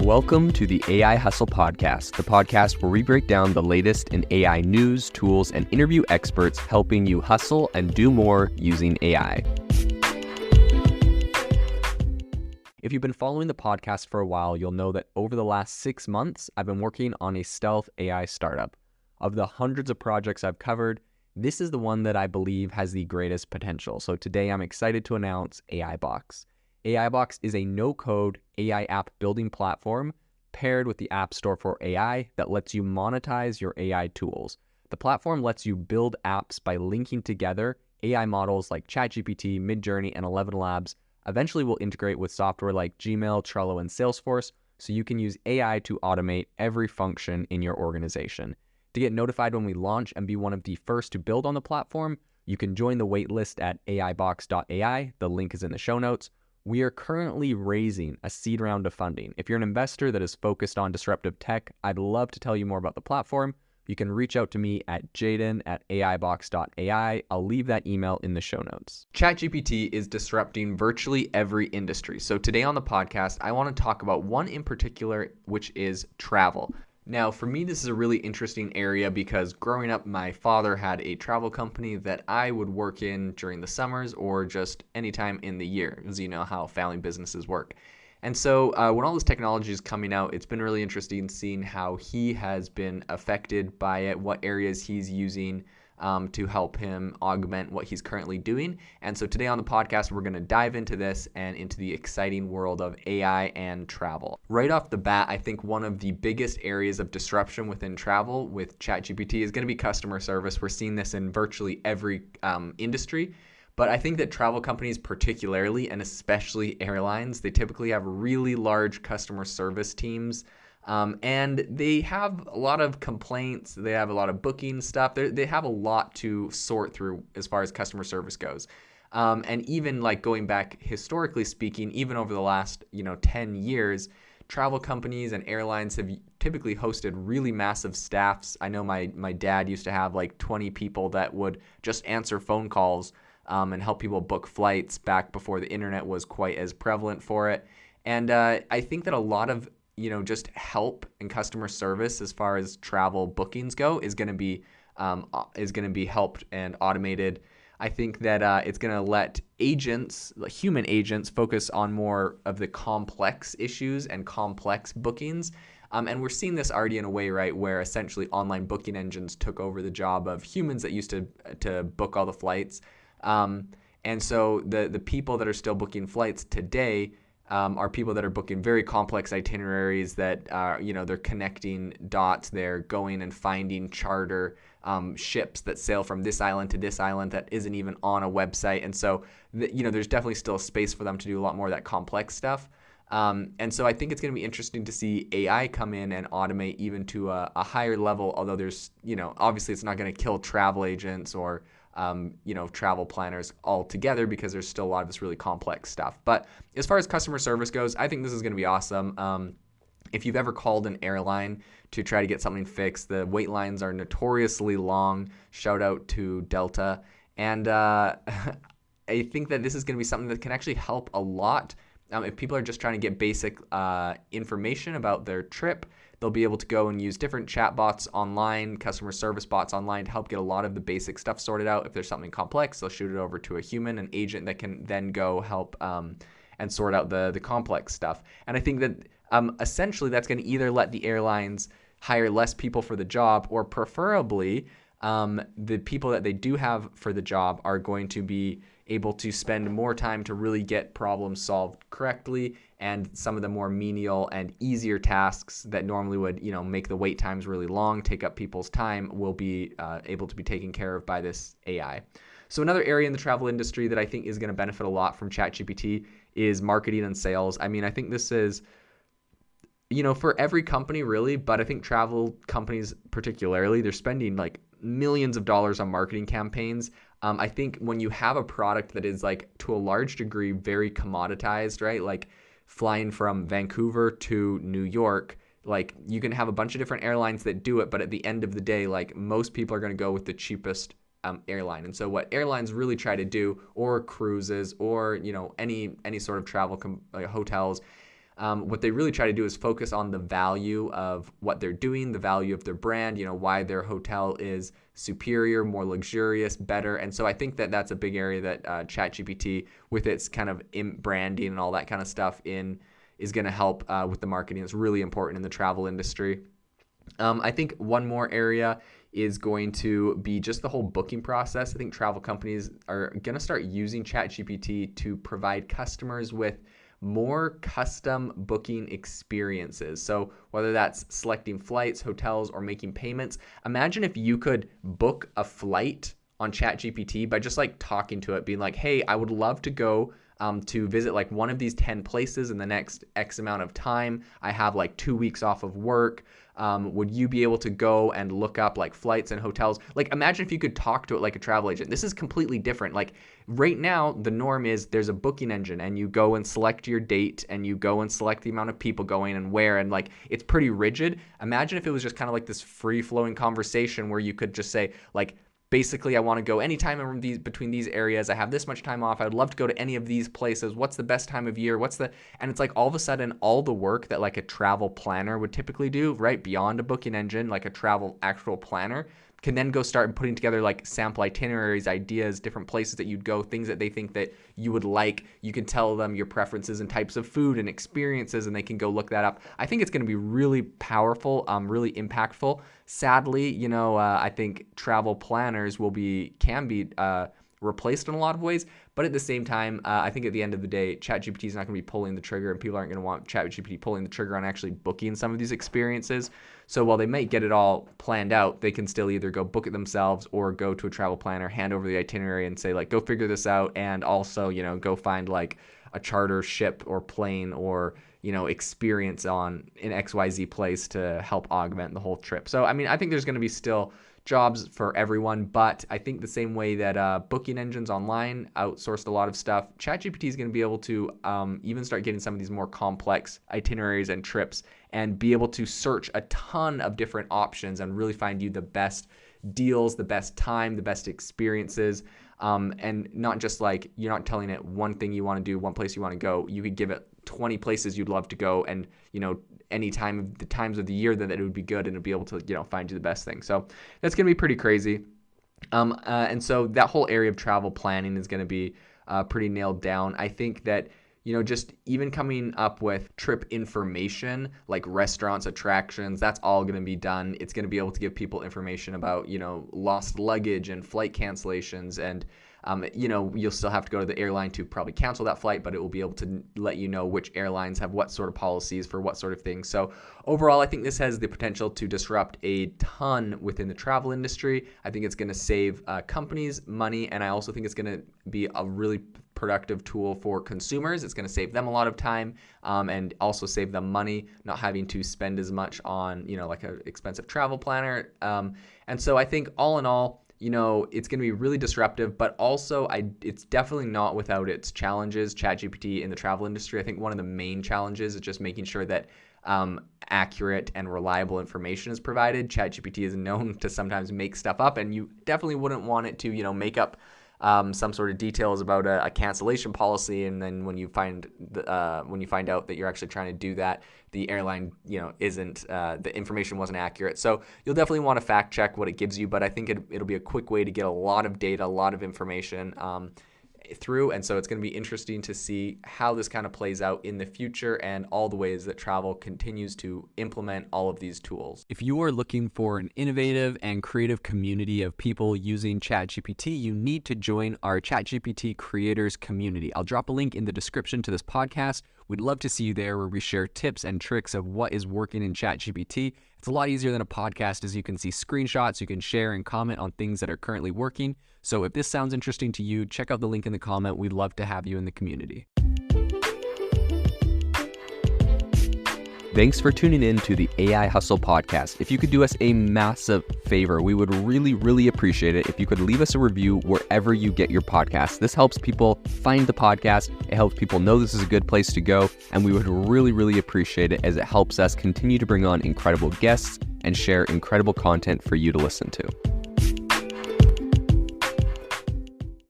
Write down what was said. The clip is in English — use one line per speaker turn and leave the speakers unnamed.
Welcome to the AI Hustle Podcast, the podcast where we break down the latest in AI news, tools, and interview experts helping you hustle and do more using AI. If you've been following the podcast for a while, you'll know that over the last 6 months, I've been working on a stealth AI startup. Of the hundreds of projects I've covered, this is the one that I believe has the greatest potential. So today I'm excited to announce AIBox. AIBox is a no-code AI app building platform paired with the App Store for AI that lets you monetize your AI tools. The platform lets you build apps by linking together AI models like ChatGPT, Midjourney, and 11 Labs. Eventually will integrate with software like Gmail, Trello, and Salesforce, so you can use AI to automate every function in your organization. To get notified when we launch and be one of the first to build on the platform, you can join the waitlist at aibox.ai. The link is in the show notes. We are currently raising a seed round of funding. If you're an investor that is focused on disruptive tech, I'd love to tell you more about the platform. You can reach out to me at jaden@aibox.ai. I'll leave that email in the show notes. ChatGPT is disrupting virtually every industry. So today on the podcast, I want to talk about one in particular, which is travel. Now, for me, this is a really interesting area because growing up, my father had a travel company that I would work in during the summers or just anytime in the year, as you know how family businesses work. And so when all this technology is coming out, it's been really interesting seeing how he has been affected by it, what areas he's using to help him augment what he's currently doing. And so today on the podcast, we're going to dive into this and into the exciting world of AI and travel. Right off the bat, I think one of the biggest areas of disruption within travel with ChatGPT is going to be customer service. We're seeing this in virtually every industry. But I think that travel companies particularly, and especially airlines, they typically have really large customer service teams. And they have a lot of complaints. They have a lot of booking stuff. They have a lot to sort through as far as customer service goes. And even like going back historically speaking, even over the last 10 years, travel companies and airlines have typically hosted really massive staffs. I know my dad used to have like 20 people that would just answer phone calls and help people book flights back before the internet was quite as prevalent for it. And I think that a lot of just help and customer service as far as travel bookings go is going to be helped and automated. I think that it's going to let agents, like human agents, focus on more of the complex issues and complex bookings. And we're seeing this already in a way, right, where essentially online booking engines took over the job of humans that used to book all the flights. And so the people that are still booking flights today are people that are booking very complex itineraries that are, they're connecting dots. They're going and finding charter ships that sail from this island to this island that isn't even on a website. And so, there's definitely still space for them to do a lot more of that complex stuff. And so I think it's going to be interesting to see AI come in and automate even to a higher level, although there's, obviously it's not going to kill travel agents or travel planners altogether because there's still a lot of this really complex stuff. But as far as customer service goes, I think this is going to be awesome. If you've ever called an airline to try to get something fixed, the wait lines are notoriously long. Shout out to Delta. And I think that this is going to be something that can actually help a lot. If people are just trying to get basic information about their trip, they'll be able to go and use different chatbots online, customer service bots online to help get a lot of the basic stuff sorted out. If there's something complex, they'll shoot it over to a human, an agent that can then go help and sort out the complex stuff. And I think that essentially that's going to either let the airlines hire less people for the job, or preferably the people that they do have for the job are going to be able to spend more time to really get problems solved correctly, and some of the more menial and easier tasks that normally would make the wait times really long, take up people's time, will be able to be taken care of by this AI. So another area in the travel industry that I think is going to benefit a lot from ChatGPT is marketing and sales. I mean, I think this is for every company really, but I think travel companies particularly, they're spending like millions of dollars on marketing campaigns. I think when you have a product that is like to a large degree very commoditized, right? Like flying from Vancouver to New York, like you can have a bunch of different airlines that do it, but at the end of the day, like most people are going to go with the cheapest airline. And so what airlines really try to do, or cruises, or any sort of travel hotels, what they really try to do is focus on the value of what they're doing, the value of their brand, why their hotel is superior, more luxurious, better. And so I think that that's a big area that ChatGPT, with its kind of branding and all that kind of stuff, is going to help with the marketing. It's really important in the travel industry. I think one more area is going to be just the whole booking process. I think travel companies are going to start using ChatGPT to provide customers with more custom booking experiences. So whether that's selecting flights, hotels, or making payments, imagine if you could book a flight on ChatGPT by just like talking to it, being like, hey, I would love to go to visit like one of these 10 places in the next X amount of time. I have like 2 weeks off of work. Would you be able to go and look up like flights and hotels? Like imagine if you could talk to it like a travel agent. This is completely different. Like right now, the norm is there's a booking engine and you go and select your date and you go and select the amount of people going and where, and like it's pretty rigid. Imagine if it was just kind of like this free flowing conversation where you could just say like, basically, I want to go anytime between these areas. I have this much time off. I would love to go to any of these places. What's the best time of year? And it's like all of a sudden, all the work that like a travel planner would typically do, right? Beyond a booking engine, like a travel actual planner, can then go start putting together like sample itineraries, ideas, different places that you'd go, things that they think that you would like. You can tell them your preferences and types of food and experiences, and they can go look that up. I think it's going to be really powerful, really impactful. Sadly, I think travel planners can be replaced in a lot of ways, but at the same time, I think at the end of the day, ChatGPT is not going to be pulling the trigger, and people aren't going to want ChatGPT pulling the trigger on actually booking some of these experiences. So while they might get it all planned out, they can still either go book it themselves or go to a travel planner, hand over the itinerary and say like, go figure this out. And also, go find like a charter ship or plane or, experience on an XYZ place to help augment the whole trip. So, I think there's going to be still jobs for everyone, but I think the same way that booking engines online outsourced a lot of stuff, ChatGPT is going to be able to even start getting some of these more complex itineraries and trips and be able to search a ton of different options and really find you the best deals, the best time, the best experiences, and not just like you're not telling it one thing you want to do, one place you want to go. You could give it 20 places you'd love to go, and any time of the times of the year that it would be good, and it'll be able to find you the best thing. So that's going to be pretty crazy. And so that whole area of travel planning is going to be pretty nailed down. I think that just even coming up with trip information like restaurants, attractions, that's all going to be done. It's going to be able to give people information about lost luggage and flight cancellations, and you'll still have to go to the airline to probably cancel that flight, but it will be able to let you know which airlines have what sort of policies for what sort of things. So overall, I think this has the potential to disrupt a ton within the travel industry. I think it's going to save companies money, and I also think it's going to be a really productive tool for consumers. It's going to save them a lot of time and also save them money, not having to spend as much on, like an expensive travel planner. And so I think all in all, it's going to be really disruptive, but also it's definitely not without its challenges. ChatGPT in the travel industry, I think one of the main challenges is just making sure that accurate and reliable information is provided. ChatGPT is known to sometimes make stuff up, and you definitely wouldn't want it to, make up some sort of details about a cancellation policy, and then when you find out that you're actually trying to do that, the airline isn't the information wasn't accurate. So you'll definitely want to fact check what it gives you, but I think it'll be a quick way to get a lot of data, a lot of information through, and so it's going to be interesting to see how this kind of plays out in the future and all the ways that travel continues to implement all of these tools.
If you are looking for an innovative and creative community of people using ChatGPT, you need to join our ChatGPT creators community. I'll drop a link in the description to this podcast. We'd love to see you there, where we share tips and tricks of what is working in ChatGPT. It's a lot easier than a podcast, as you can see screenshots, you can share and comment on things that are currently working. So if this sounds interesting to you, check out the link in the comment. We'd love to have you in the community. Thanks for tuning in to the AI Hustle podcast. If you could do us a massive favor, we would really, really appreciate it if you could leave us a review wherever you get your podcasts. This helps people find the podcast. It helps people know this is a good place to go. And we would really, really appreciate it, as it helps us continue to bring on incredible guests and share incredible content for you to listen to.